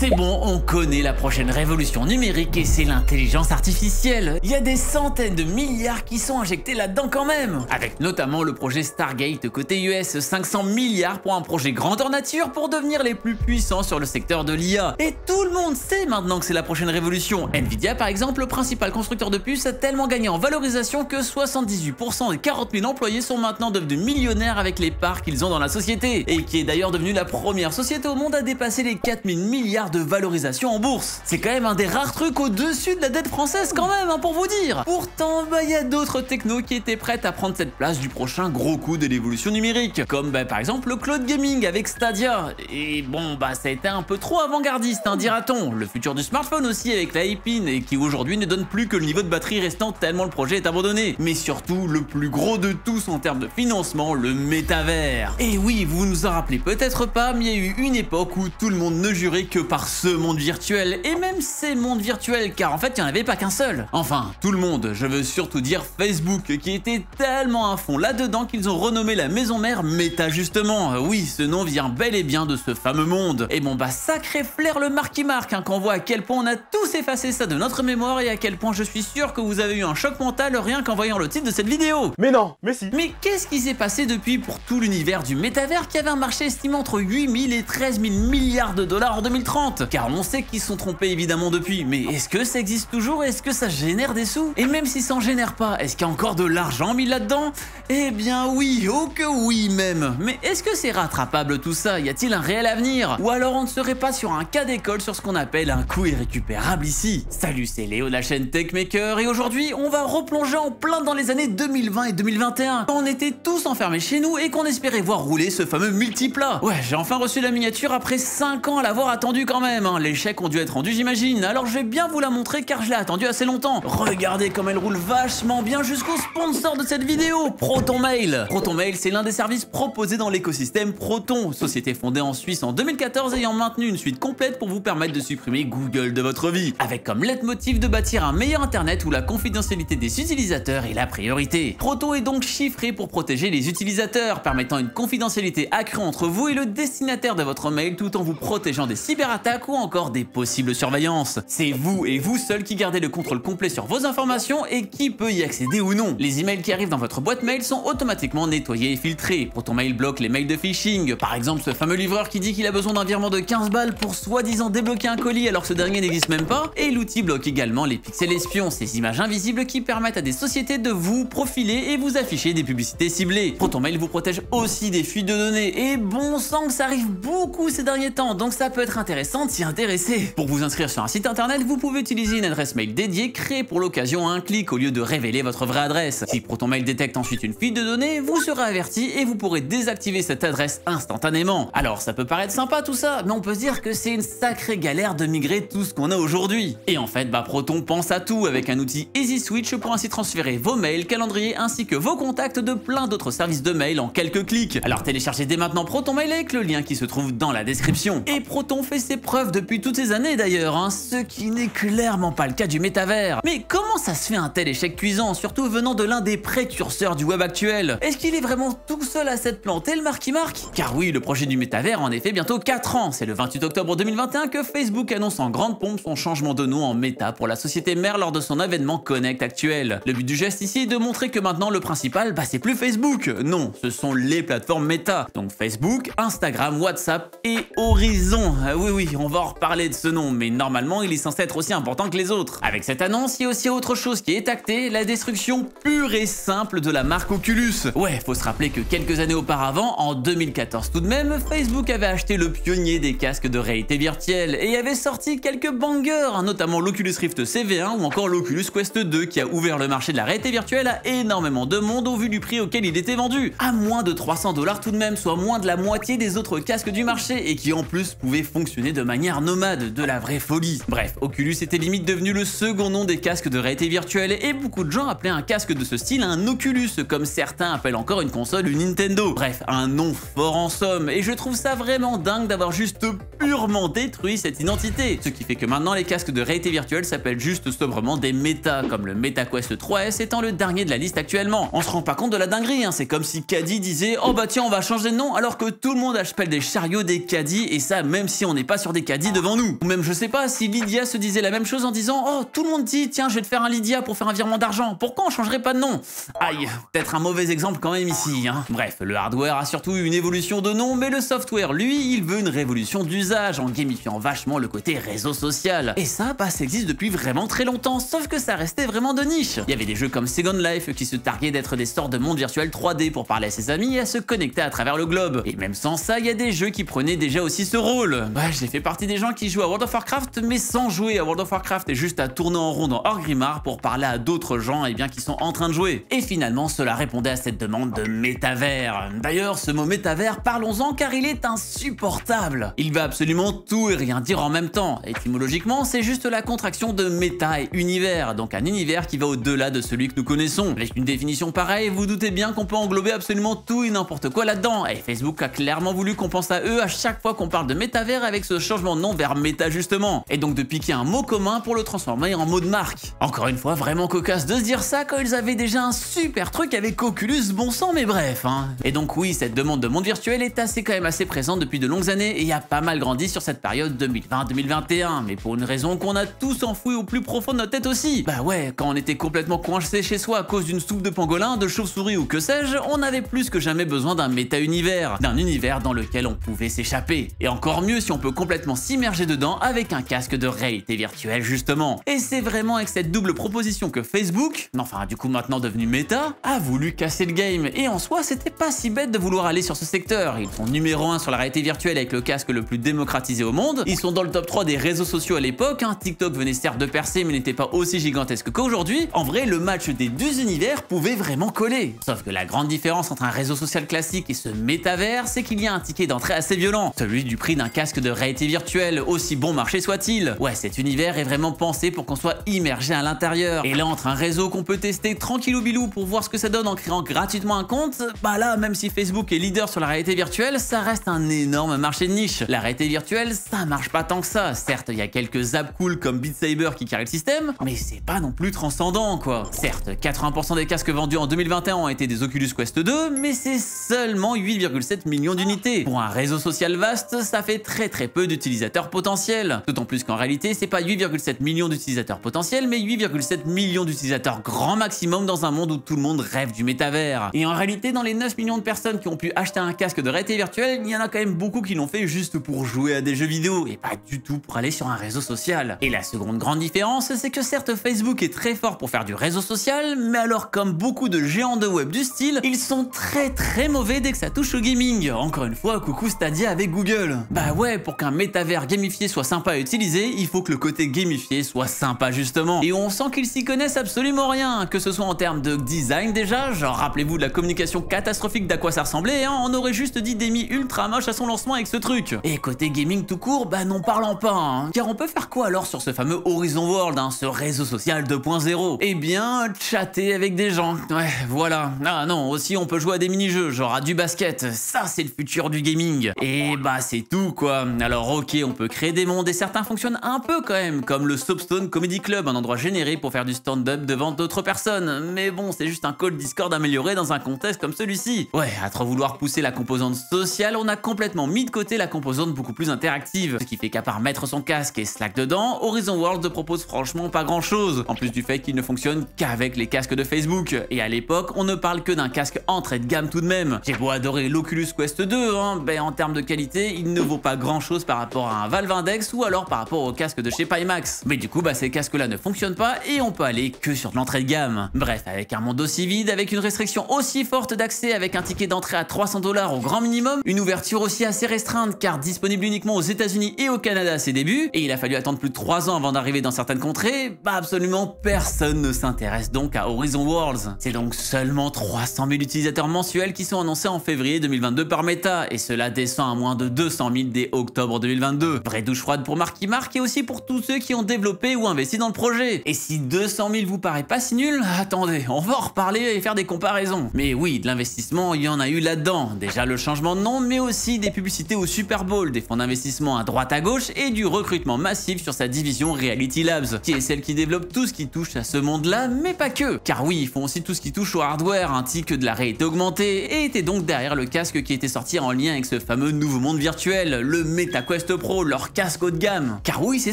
C'est bon, on connaît la prochaine révolution numérique et c'est l'intelligence artificielle. Il y a des centaines de milliards qui sont injectés là-dedans quand même. Avec notamment le projet Stargate côté US, 500 milliards pour un projet grandeur nature pour devenir les plus puissants sur le secteur de l'IA. Et tout le monde sait maintenant que c'est la prochaine révolution. Nvidia par exemple, le principal constructeur de puces, a tellement gagné en valorisation que 78% des 40 000 employés sont maintenant devenus millionnaires avec les parts qu'ils ont dans la société. Et qui est d'ailleurs devenue la première société au monde à dépasser les 4 000 milliards de valorisation en bourse. C'est quand même un des rares trucs au-dessus de la dette française quand même, hein, pour vous dire. Pourtant, il y a d'autres technos qui étaient prêtes à prendre cette place du prochain gros coup de l'évolution numérique. Comme par exemple le cloud gaming avec Stadia. Et bon, ça a été un peu trop avant-gardiste, hein, dira-t-on. Le futur du smartphone aussi avec la iPin et qui aujourd'hui ne donne plus que le niveau de batterie restant tellement le projet est abandonné. Mais surtout, le plus gros de tous en termes de financement, le métavers. Et oui, vous nous en rappelez peut-être pas, mais il y a eu une époque où tout le monde ne jurait que par ce monde virtuel, et même ces mondes virtuels, car en fait il n'y en avait pas qu'un seul. Enfin, tout le monde, je veux surtout dire Facebook, qui était tellement à fond là-dedans qu'ils ont renommé la maison mère Meta justement. Oui, ce nom vient bel et bien de ce fameux monde. Et bon sacré flair le Marky Mark, hein, quand on voit à quel point on a tous effacé ça de notre mémoire et à quel point je suis sûr que vous avez eu un choc mental rien qu'en voyant le titre de cette vidéo. Mais non, mais si. Mais qu'est-ce qui s'est passé depuis pour tout l'univers du métavers qui avait un marché estimé entre 8 000 et 13 000 milliards de dollars en 2030? Car on sait qu'ils se sont trompés évidemment depuis, mais est-ce que ça existe toujours? Est-ce que ça génère des sous? Et même si ça en génère pas, est-ce qu'il y a encore de l'argent mis là-dedans? Eh bien oui, oh que oui même. Mais est-ce que c'est rattrapable tout ça? Y a-t-il un réel avenir? Ou alors on ne serait pas sur un cas d'école sur ce qu'on appelle un coût irrécupérable ici? Salut, c'est Léo de la chaîne Techmaker et aujourd'hui on va replonger en plein dans les années 2020 et 2021 quand on était tous enfermés chez nous et qu'on espérait voir rouler ce fameux multiplat. Ouais, j'ai enfin reçu la miniature après 5 ans à l'avoir attendu quand même, hein. Les chèques ont dû être rendus j'imagine, alors je vais bien vous la montrer car je l'ai attendu assez longtemps. Regardez comme elle roule vachement bien jusqu'au sponsor de cette vidéo, ProtonMail. ProtonMail, c'est l'un des services proposés dans l'écosystème Proton, société fondée en Suisse en 2014 ayant maintenu une suite complète pour vous permettre de supprimer Google de votre vie, avec comme leitmotiv de bâtir un meilleur internet où la confidentialité des utilisateurs est la priorité. Proton est donc chiffré pour protéger les utilisateurs, permettant une confidentialité accrue entre vous et le destinataire de votre mail tout en vous protégeant des cyberattaques ou encore des possibles surveillances. C'est vous et vous seul qui gardez le contrôle complet sur vos informations et qui peut y accéder ou non. Les emails qui arrivent dans votre boîte mail sont automatiquement nettoyés et filtrés. ProtonMail bloque les mails de phishing, par exemple ce fameux livreur qui dit qu'il a besoin d'un virement de 15 balles pour soi-disant débloquer un colis alors que ce dernier n'existe même pas, et l'outil bloque également les pixels espions, ces images invisibles qui permettent à des sociétés de vous profiler et vous afficher des publicités ciblées. ProtonMail vous protège aussi des fuites de données, et bon sang que ça arrive beaucoup ces derniers temps, donc ça peut être intéressant de s'y intéresser. Pour vous inscrire sur un site internet, vous pouvez utiliser une adresse mail dédiée créée pour l'occasion à un clic au lieu de révéler votre vraie adresse. Si ProtonMail détecte ensuite une fuite de données, vous serez averti et vous pourrez désactiver cette adresse instantanément. Alors ça peut paraître sympa tout ça, mais on peut se dire que c'est une sacrée galère de migrer tout ce qu'on a aujourd'hui. Et en fait, Proton pense à tout avec un outil Easy Switch pour ainsi transférer vos mails, calendriers ainsi que vos contacts de plein d'autres services de mail en quelques clics. Alors téléchargez dès maintenant ProtonMail avec le lien qui se trouve dans la description. Et Proton fait ses preuves depuis toutes ces années d'ailleurs, hein, ce qui n'est clairement pas le cas du métavers. Mais comment ça se fait un tel échec cuisant, surtout venant de l'un des précurseurs du web actuel? Est-ce qu'il est vraiment tout seul à s'être planté le Marky Mark? Car oui, le projet du métavers en effet bientôt 4 ans. C'est le 28 octobre 2021 que Facebook annonce en grande pompe son changement de nom en Meta pour la société mère lors de son événement Connect actuel. Le but du geste ici est de montrer que maintenant le principal, c'est plus Facebook. Non, ce sont les plateformes Meta. Donc Facebook, Instagram, WhatsApp et Horizon. Oui, on va en reparler de ce nom, mais normalement il est censé être aussi important que les autres. Avec cette annonce, il y a aussi autre chose qui est actée, la destruction pure et simple de la marque Oculus. Ouais, faut se rappeler que quelques années auparavant, en 2014 tout de même, Facebook avait acheté le pionnier des casques de réalité virtuelle et avait sorti quelques bangers, notamment l'Oculus Rift CV1 ou encore l'Oculus Quest 2 qui a ouvert le marché de la réalité virtuelle à énormément de monde au vu du prix auquel il était vendu, à moins de 300 $ tout de même, soit moins de la moitié des autres casques du marché et qui en plus pouvaient fonctionner de manière nomade, de la vraie folie. Bref, Oculus était limite devenu le second nom des casques de réalité virtuelle et beaucoup de gens appelaient un casque de ce style un Oculus, comme certains appellent encore une console une Nintendo. Bref, un nom fort en somme, et je trouve ça vraiment dingue d'avoir juste purement détruit cette identité. Ce qui fait que maintenant les casques de réalité virtuelle s'appellent juste sobrement des Meta, comme le MetaQuest 3S étant le dernier de la liste actuellement. On se rend pas compte de la dinguerie, hein. C'est comme si Caddy disait oh bah tiens on va changer de nom alors que tout le monde appelle des chariots des caddies, et ça même si on n'est pas sur sur des caddies devant nous. Ou même je sais pas si Lydia se disait la même chose en disant oh tout le monde dit tiens je vais te faire un Lydia pour faire un virement d'argent, pourquoi on changerait pas de nom? Aïe, peut-être un mauvais exemple quand même ici hein. Bref, le hardware a surtout eu une évolution de nom, mais le software lui il veut une révolution d'usage en gamifiant vachement le côté réseau social. Et ça ça existe depuis vraiment très longtemps, sauf que ça restait vraiment de niche. Il y avait des jeux comme Second Life qui se targuaient d'être des sortes de mondes virtuels 3D pour parler à ses amis et à se connecter à travers le globe. Et même sans ça, il y a des jeux qui prenaient déjà aussi ce rôle. Ouais, j'ai fait partie des gens qui jouent à World of Warcraft, mais sans jouer à World of Warcraft et juste à tourner en rond dans Orgrimmar pour parler à d'autres gens et bien qui sont en train de jouer. Et finalement, cela répondait à cette demande de métavers. D'ailleurs, ce mot métavers, parlons-en car il est insupportable. Il va absolument tout et rien dire en même temps. Étymologiquement, c'est juste la contraction de méta et univers, donc un univers qui va au-delà de celui que nous connaissons. Avec une définition pareille, vous doutez bien qu'on peut englober absolument tout et n'importe quoi là-dedans. Et Facebook a clairement voulu qu'on pense à eux à chaque fois qu'on parle de métavers avec ce changement de nom vers méta justement. Et donc de piquer un mot commun pour le transformer en mot de marque. Encore une fois, vraiment cocasse de se dire ça quand ils avaient déjà un super truc avec Oculus, bon sang, mais bref. Hein. Et donc oui, cette demande de monde virtuel est quand même assez présente depuis de longues années et a pas mal grandi sur cette période 2020-2021. Mais pour une raison qu'on a tous enfouie au plus profond de notre tête aussi. Bah ouais, quand on était complètement coincé chez soi à cause d'une soupe de pangolin, de chauve-souris ou que sais-je, on avait plus que jamais besoin d'un méta-univers, d'un univers dans lequel on pouvait s'échapper. Et encore mieux si on peut complètement s'immerger dedans avec un casque de réalité virtuelle justement. Et c'est vraiment avec cette double proposition que Facebook, enfin du coup maintenant devenu Meta, a voulu casser le game. Et en soi, c'était pas si bête de vouloir aller sur ce secteur. Ils sont numéro 1 sur la réalité virtuelle avec le casque le plus démocratisé au monde. Ils sont dans le top 3 des réseaux sociaux à l'époque. Hein. TikTok venait certes de percer mais n'était pas aussi gigantesque qu'aujourd'hui. En vrai, le match des deux univers pouvait vraiment coller. Sauf que la grande différence entre un réseau social classique et ce métavers, c'est qu'il y a un ticket d'entrée assez violent. Celui du prix d'un casque de réalité virtuelle, aussi bon marché soit-il. Ouais, cet univers est vraiment pensé pour qu'on soit immergé à l'intérieur. Et là, entre un réseau qu'on peut tester tranquillou bilou pour voir ce que ça donne en créant gratuitement un compte, bah là, même si Facebook est leader sur la réalité virtuelle, ça reste un énorme marché de niche. La réalité virtuelle, ça marche pas tant que ça. Certes, il y a quelques apps cool comme Beat Saber qui carrent le système, mais c'est pas non plus transcendant quoi. Certes, 80% des casques vendus en 2021 ont été des Oculus Quest 2, mais c'est seulement 8,7 millions d'unités. Pour un réseau social vaste, ça fait très peu d'utilisateurs potentiels. D'autant plus qu'en réalité, c'est pas 8,7 millions d'utilisateurs potentiels, mais 8,7 millions d'utilisateurs grand maximum dans un monde où tout le monde rêve du métavers. Et en réalité, dans les 9 millions de personnes qui ont pu acheter un casque de réalité virtuelle, il y en a quand même beaucoup qui l'ont fait juste pour jouer à des jeux vidéo, et pas du tout pour aller sur un réseau social. Et la seconde grande différence, c'est que certes Facebook est très fort pour faire du réseau social, mais alors comme beaucoup de géants de web du style, ils sont très mauvais dès que ça touche au gaming. Encore une fois, coucou Stadia avec Google. Bah ouais, pour qu'un métavers gamifié soit sympa à utiliser, il faut que le côté gamifié soit sympa justement. Et on sent qu'ils s'y connaissent absolument rien, que ce soit en termes de design déjà, genre rappelez-vous de la communication catastrophique d'à quoi ça ressemblait, hein, on aurait juste dit Demi ultra moche à son lancement avec ce truc. Et côté gaming tout court, bah n'en parlons pas, hein. Car on peut faire quoi alors sur ce fameux Horizon World, hein, ce réseau social 2.0? Eh bien, chatter avec des gens. Ouais, voilà. Ah non, aussi on peut jouer à des mini-jeux, genre à du basket. Ça, c'est le futur du gaming. Et bah, c'est tout, quoi. Alors, ok, on peut créer des mondes et certains fonctionnent un peu quand même, comme le Soapstone Comedy Club, un endroit généré pour faire du stand-up devant d'autres personnes. Mais bon, c'est juste un call Discord amélioré dans un contexte comme celui-ci. Ouais, à trop vouloir pousser la composante sociale, on a complètement mis de côté la composante beaucoup plus interactive. Ce qui fait qu'à part mettre son casque et Slack dedans, Horizon World ne propose franchement pas grand-chose. En plus du fait qu'il ne fonctionne qu'avec les casques de Facebook. Et à l'époque, on ne parle que d'un casque entrée de gamme tout de même. J'ai beau adorer l'Oculus Quest 2, hein, ben en termes de qualité, il ne vaut pas grand-chose par rapport à un Valve Index ou alors par rapport au casque de chez Pimax. Mais du coup, bah ces casques-là ne fonctionnent pas et on peut aller que sur de l'entrée de gamme. Bref, avec un monde aussi vide, avec une restriction aussi forte d'accès, avec un ticket d'entrée à 300 $ au grand minimum, une ouverture aussi assez restreinte car disponible uniquement aux États-Unis et au Canada à ses débuts, et il a fallu attendre plus de 3 ans avant d'arriver dans certaines contrées, bah absolument personne ne s'intéresse donc à Horizon Worlds. C'est donc seulement 300 000 utilisateurs mensuels qui sont annoncés en février 2022 par Meta, et cela descend à moins de 200 000 dès octobre 2022. Vraie douche froide pour Marky Mark et aussi pour tous ceux qui ont développé ou investi dans le projet. Et si 200 000 vous paraît pas si nul, attendez, on va en reparler et faire des comparaisons. Mais oui, de l'investissement, il y en a eu là-dedans. Déjà le changement de nom, mais aussi des publicités au Super Bowl, des fonds d'investissement à droite à gauche et du recrutement massif sur sa division Reality Labs, qui est celle qui développe tout ce qui touche à ce monde-là, mais pas que. Car oui, ils font aussi tout ce qui touche au hardware, ainsi que de la réalité augmentée, et étaient donc derrière le casque qui était sorti en lien avec ce fameux nouveau monde virtuel, le MetaQuest MetaQuest Pro, leur casque haut de gamme. Car oui, c'est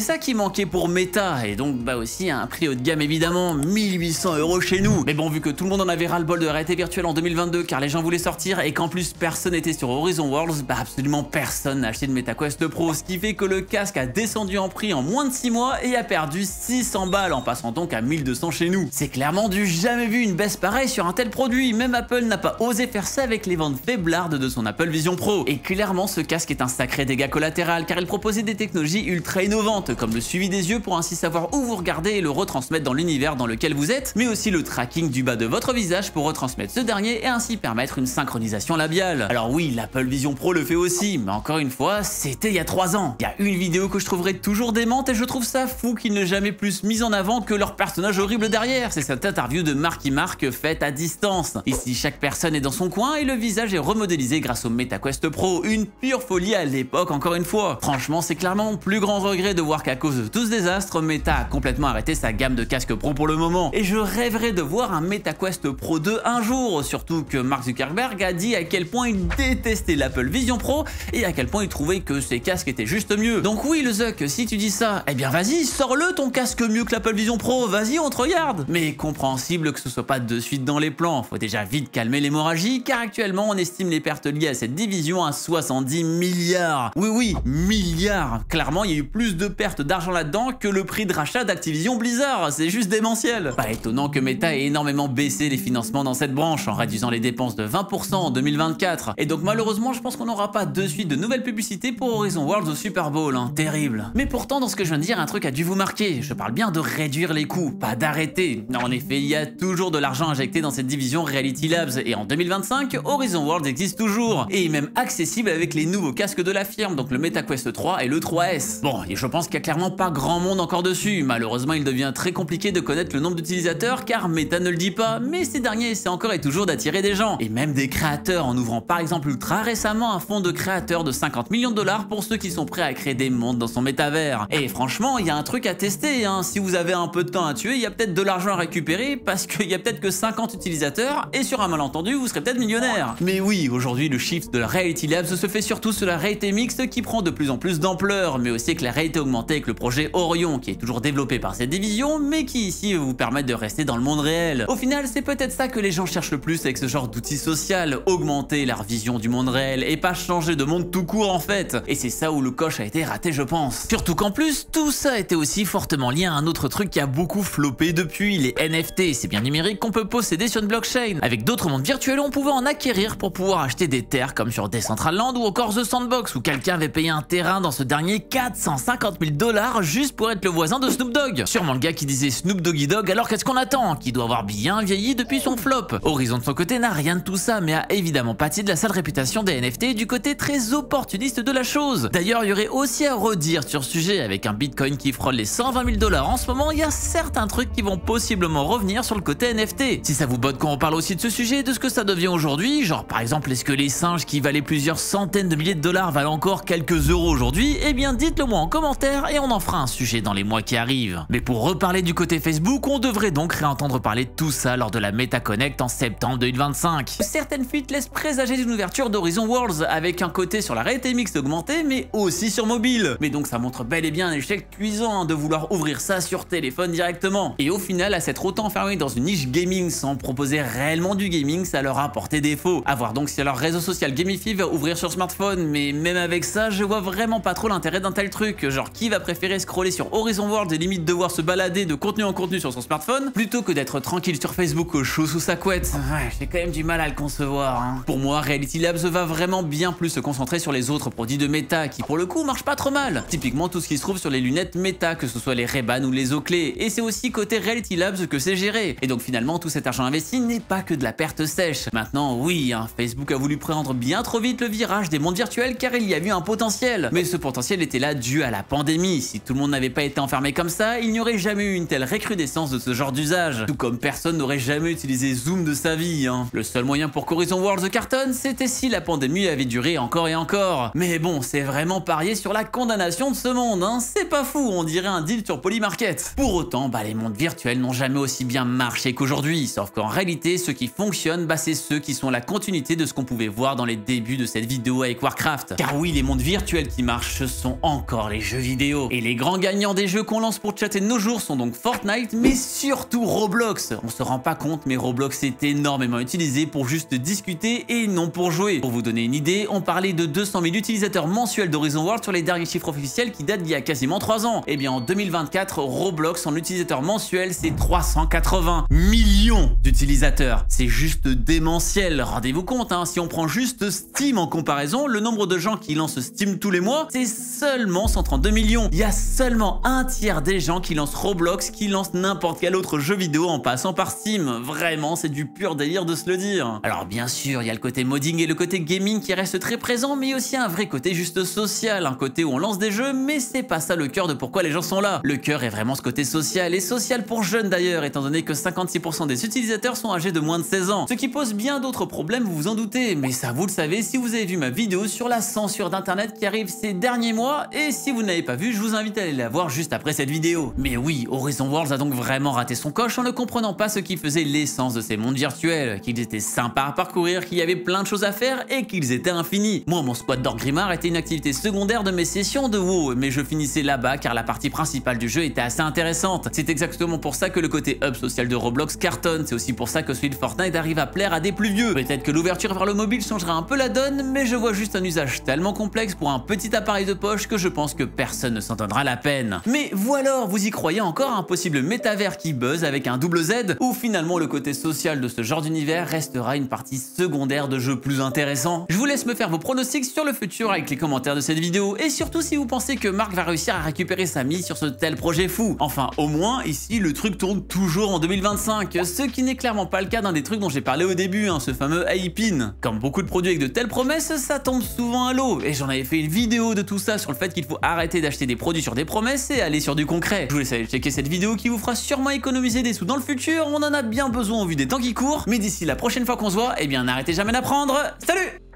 ça qui manquait pour Meta, et donc aussi à un prix haut de gamme évidemment, 1800 € chez nous. Mais bon, vu que tout le monde en avait ras-le-bol de la réalité virtuelle en 2022 car les gens voulaient sortir et qu'en plus personne n'était sur Horizon Worlds, absolument personne n'a acheté de MetaQuest Pro, ce qui fait que le casque a descendu en prix en moins de 6 mois et a perdu 600 balles en passant donc à 1200 chez nous. C'est clairement du jamais vu une baisse pareille sur un tel produit, même Apple n'a pas osé faire ça avec les ventes faiblardes de son Apple Vision Pro. Et clairement ce casque est un sacré dégât collatéral car il proposait des technologies ultra innovantes comme le suivi des yeux pour ainsi savoir où vous regardez et le retransmettre dans l'univers dans lequel vous êtes, mais aussi le tracking du bas de votre visage pour retransmettre ce dernier et ainsi permettre une synchronisation labiale. Alors oui, l'Apple Vision Pro le fait aussi, mais encore une fois, c'était il y a 3 ans. Il y a une vidéo que je trouverais toujours démente et je trouve ça fou qu'ils n'aient jamais plus mis en avant que leur personnage horrible derrière. C'est cette interview de Marky Mark faite à distance. Ici, chaque personne est dans son coin et le visage est remodélisé grâce au MetaQuest Pro. Une pure folie à l'époque, encore une fois. Franchement, c'est clairement mon plus grand regret de voir qu'à cause de tout ce désastre, Meta a complètement arrêté sa gamme de casques pro pour le moment. Et je rêverais de voir un MetaQuest Pro 2 un jour, surtout que Mark Zuckerberg a dit à quel point il détestait l'Apple Vision Pro et à quel point il trouvait que ses casques étaient juste mieux. Donc oui, le Zuck, si tu dis ça, eh bien vas-y, sors-le ton casque mieux que l'Apple Vision Pro, vas-y, on te regarde. Mais compréhensible que ce soit pas de suite dans les plans, faut déjà vite calmer l'hémorragie car actuellement on estime les pertes liées à cette division à 70 milliards. Oui, milliards. Clairement, il y a eu plus de pertes d'argent là-dedans que le prix de rachat d'Activision Blizzard, c'est juste démentiel. Pas étonnant que Meta ait énormément baissé les financements dans cette branche en réduisant les dépenses de 20% en 2024. Et donc malheureusement, je pense qu'on n'aura pas de suite de nouvelles publicités pour Horizon Worlds au Super Bowl, terrible. Mais pourtant, dans ce que je viens de dire, un truc a dû vous marquer. Je parle bien de réduire les coûts, pas d'arrêter. En effet, il y a toujours de l'argent injecté dans cette division Reality Labs et en 2025, Horizon Worlds existe toujours et est même accessible avec les nouveaux casques de la firme, donc le MetaQuest 3 et le 3S. Bon, et je pense qu'il y a clairement pas grand monde encore dessus. Malheureusement, il devient très compliqué de connaître le nombre d'utilisateurs car Meta ne le dit pas, mais ces derniers essaient encore et toujours d'attirer des gens et même des créateurs en ouvrant par exemple ultra récemment un fonds de créateurs de 50 millions de dollars pour ceux qui sont prêts à créer des mondes dans son métavers. Et franchement, il y a un truc à tester, si vous avez un peu de temps à tuer, il y a peut-être de l'argent à récupérer parce qu'il y a peut-être que 50 utilisateurs et sur un malentendu, vous serez peut-être millionnaire. Mais oui, aujourd'hui, le shift de la Reality Labs se fait surtout sur la réalité mixte qui prend de plus en plus d'ampleur, mais aussi avec la réalité augmentée avec le projet Orion qui est toujours développé par cette division, mais qui ici vous permettre de rester dans le monde réel. Au final, c'est peut-être ça que les gens cherchent le plus avec ce genre d'outil social, augmenter leur vision du monde réel et pas changer de monde tout court en fait. Et c'est ça où le coche a été raté, je pense. Surtout qu'en plus, tout ça était aussi fortement lié à un autre truc qui a beaucoup floppé depuis, les NFT, ces biens numériques qu'on peut posséder sur une blockchain. Avec d'autres mondes virtuels, on pouvait en acquérir pour pouvoir acheter des terres comme sur Decentraland ou encore The Sandbox où quelqu'un avait payé un terrain dans ce dernier 450 000 $ juste pour être le voisin de Snoop Dogg. Sûrement le gars qui disait Snoop Doggy Dogg, alors qu'est-ce qu'on attend? Qui doit avoir bien vieilli depuis son flop. Horizon de son côté n'a rien de tout ça, mais a évidemment pâti de la sale réputation des NFT et du côté très opportuniste de la chose. D'ailleurs, il y aurait aussi à redire sur ce sujet, avec un Bitcoin qui frôle les 120 000 $ en ce moment, il y a certains trucs qui vont possiblement revenir sur le côté NFT. Si ça vous botte qu'on reparle aussi de ce sujet, de ce que ça devient aujourd'hui, genre par exemple est-ce que les singes qui valaient plusieurs centaines de milliers de dollars valent encore quelques euros aujourd'hui, eh bien dites-le moi en commentaire et on en fera un sujet dans les mois qui arrivent. Mais pour reparler du côté Facebook, on devrait donc réentendre parler de tout ça lors de la Meta Connect en septembre 2025. Certaines fuites laissent présager d'une ouverture d'Horizon Worlds avec un côté sur la réalité mixte augmentée mais aussi sur mobile. Mais donc ça montre bel et bien un échec cuisant de vouloir ouvrir ça sur téléphone directement. Et au final, à s'être autant enfermé dans une niche gaming sans proposer réellement du gaming, ça leur a apporté défaut. A voir donc si leur réseau social Gamify va ouvrir sur smartphone, mais même avec ça, je vois vraiment pas trop l'intérêt d'un tel truc. Genre qui va préférer scroller sur Horizon Worlds et limite devoir se balader de contenu en contenu sur son smartphone plutôt que d'être tranquille sur Facebook au chaud sous sa couette. Ouais, j'ai quand même du mal à le concevoir. Pour moi, Reality Labs va vraiment bien plus se concentrer sur les autres produits de Meta qui pour le coup marchent pas trop mal. Typiquement tout ce qui se trouve sur les lunettes Meta, que ce soit les Ray-Ban ou les Oakley. Et c'est aussi côté Reality Labs que c'est géré. Et donc finalement tout cet argent investi n'est pas que de la perte sèche. Maintenant oui, Facebook a voulu prendre bien trop vite le virage des mondes virtuels car il y a eu un potentiel. Mais ce potentiel était là dû à la pandémie. Si tout le monde n'avait pas été enfermé comme ça, il n'y aurait jamais eu une telle recrudescence de ce genre d'usage. Tout comme personne n'aurait jamais utilisé Zoom de sa vie. Le seul moyen pour qu'Horizon Worlds cartonne, c'était si la pandémie avait duré encore et encore. Mais bon, c'est vraiment parier sur la condamnation de ce monde. C'est pas fou, on dirait un deal sur Polymarket. Pour autant, les mondes virtuels n'ont jamais aussi bien marché qu'aujourd'hui. Sauf qu'en réalité, ceux qui fonctionnent, c'est ceux qui sont la continuité de ce qu'on pouvait voir dans les débuts de cette vidéo avec Warcraft. Car oui, les mondes virtuels actuel qui marche, ce sont encore les jeux vidéo. Et les grands gagnants des jeux qu'on lance pour chatter de nos jours sont donc Fortnite, mais surtout Roblox. On se rend pas compte, mais Roblox est énormément utilisé pour juste discuter et non pour jouer. Pour vous donner une idée, on parlait de 200 000 utilisateurs mensuels d'Horizon World sur les derniers chiffres officiels qui datent d'il y a quasiment 3 ans. Et bien en 2024, Roblox en utilisateurs mensuels, c'est 380 millions d'utilisateurs. C'est juste démentiel, rendez-vous compte, hein, si on prend juste Steam en comparaison, le nombre de gens qui lancent Steam tous les mois, c'est seulement 132 millions. Il y a seulement un tiers des gens qui lancent Roblox, qui lancent n'importe quel autre jeu vidéo en passant par Steam. Vraiment, c'est du pur délire de se le dire. Alors bien sûr, il y a le côté modding et le côté gaming qui reste très présent, mais aussi un vrai côté juste social, un côté où on lance des jeux, mais c'est pas ça le cœur de pourquoi les gens sont là. Le cœur est vraiment ce côté social, et social pour jeunes d'ailleurs, étant donné que 56% des utilisateurs sont âgés de moins de 16 ans. Ce qui pose bien d'autres problèmes, vous vous en doutez, mais ça vous le savez si vous avez vu ma vidéo sur la censure d'internet qui arrive ces derniers mois, et si vous ne l'avez pas vu, je vous invite à aller la voir juste après cette vidéo. Mais oui, Horizon Worlds a donc vraiment raté son coche en ne comprenant pas ce qui faisait l'essence de ces mondes virtuels, qu'ils étaient sympas à parcourir, qu'il y avait plein de choses à faire et qu'ils étaient infinis. Moi, mon squad d'Orgrimmar était une activité secondaire de mes sessions de WoW, mais je finissais là-bas car la partie principale du jeu était assez intéressante. C'est exactement pour ça que le côté hub social de Roblox cartonne, c'est aussi pour ça que celui de Fortnite arrive à plaire à des plus vieux. Peut-être que l'ouverture vers le mobile changera un peu la donne, mais je vois juste un usage tellement complexe pour un petit appareil de poche que je pense que personne ne s'en donnera la peine. Mais voilà, vous y croyez encore à un possible métavers qui buzz avec un double Z, ou finalement le côté social de ce genre d'univers restera une partie secondaire de jeux plus intéressants? Je vous laisse me faire vos pronostics sur le futur avec les commentaires de cette vidéo, et surtout si vous pensez que Marc va réussir à récupérer sa mise sur ce tel projet fou. Enfin, au moins, ici, le truc tourne toujours en 2025, ce qui n'est clairement pas le cas d'un des trucs dont j'ai parlé au début, hein, ce fameux hype-in. Comme beaucoup de produits avec de telles promesses, ça tombe souvent à l'eau, et j'en avais fait une vidéo de tout ça sur le fait qu'il faut arrêter d'acheter des produits sur des promesses et aller sur du concret. Je vous laisse aller checker cette vidéo qui vous fera sûrement économiser des sous dans le futur, on en a bien besoin au vu des temps qui courent, mais d'ici la prochaine fois qu'on se voit, eh bien n'arrêtez jamais d'apprendre. Salut!